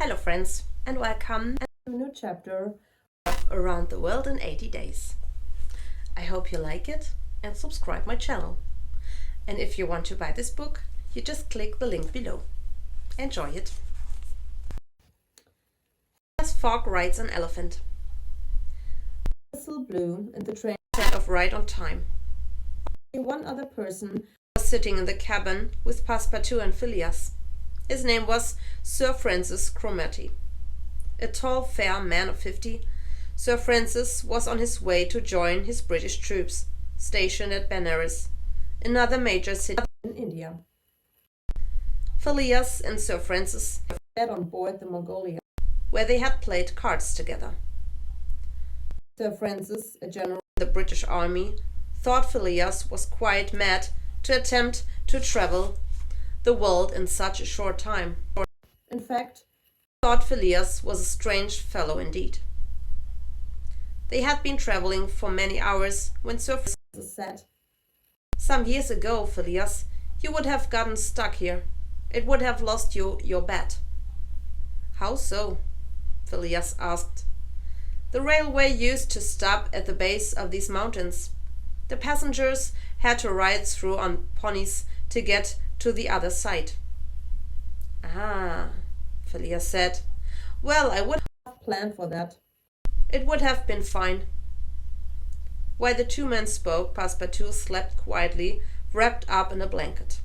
Hello friends and welcome to a new chapter of Around the World in 80 Days. I hope you like it and subscribe my channel. And if you want to buy this book, you just click the link below. Enjoy it. Phileas Fogg rides an elephant. The whistle blew and the train set off right on time. Only one other person was sitting in the cabin with Passepartout and Phileas. His name was Sir Francis Cromarty. A tall, fair man of 50, Sir Francis was on his way to join his British troops, stationed at Benares, another major city in India. Phileas and Sir Francis met on board the Mongolia, where they had played cards together. Sir Francis, a general in the British Army, thought Phileas was quite mad to attempt to travel the world in such a short time. In fact, he thought Phileas was a strange fellow indeed. They had been traveling for many hours when Sir Francis said, "Some years ago, Phileas, you would have gotten stuck here. It would have lost you your bet." "How so?" Phileas asked. "The railway used to stop at the base of these mountains. The passengers had to ride through on ponies to get to the other side." "Ah," Phileas said. "Well, I would have planned for that. It would have been fine." While the two men spoke, Passepartout slept quietly, wrapped up in a blanket.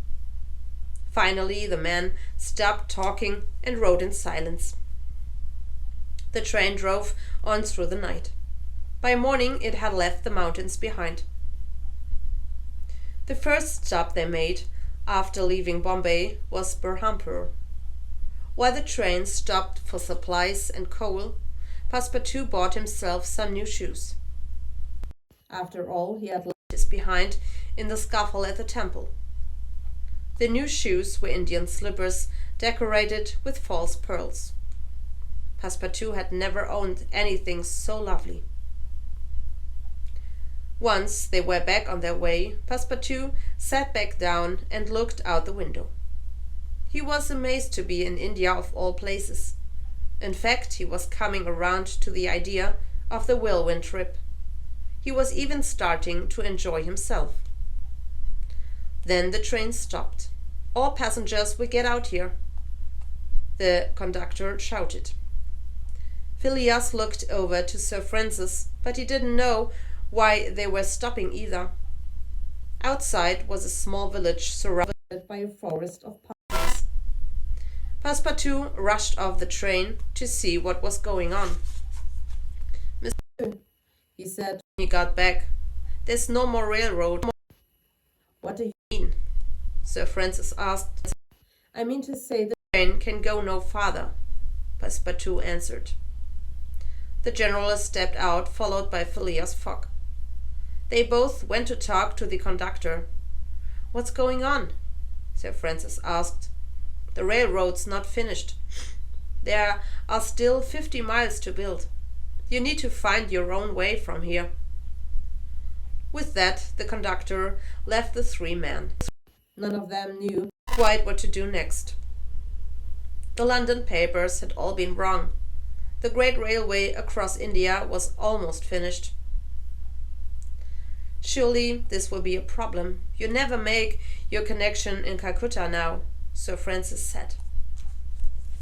Finally, the men stopped talking and rode in silence. The train drove on through the night. By morning, it had left the mountains behind. The first stop they made after leaving Bombay was Berhampur. While the train stopped for supplies and coal, Passepartout bought himself some new shoes. After all, he had left his behind in the scuffle at the temple. The new shoes were Indian slippers decorated with false pearls. Passepartout had never owned anything so lovely. Once they were back on their way, Passepartout sat back down and looked out the window. He was amazed to be in India of all places. In fact, he was coming around to the idea of the whirlwind trip. He was even starting to enjoy himself. Then the train stopped. "All passengers will get out here," the conductor shouted. Phileas looked over to Sir Francis, but he didn't know why they were stopping either. Outside was a small village surrounded by a forest of palm trees. Passepartout rushed off the train to see what was going on. "Monsieur," he said when he got back, "there's no more railroad." "What do you mean?" Sir Francis asked. "I mean to say the train can go no farther," Passepartout answered. The general stepped out, followed by Phileas Fogg. They both went to talk to the conductor. "What's going on?" Sir Francis asked. "The railroad's not finished. There are still 50 miles to build. You need to find your own way from here." With that, the conductor left the three men. None of them knew quite what to do next. The London papers had all been wrong. The great railway across India was almost finished. "Surely this will be a problem. You never make your connection in Calcutta now," Sir Francis said.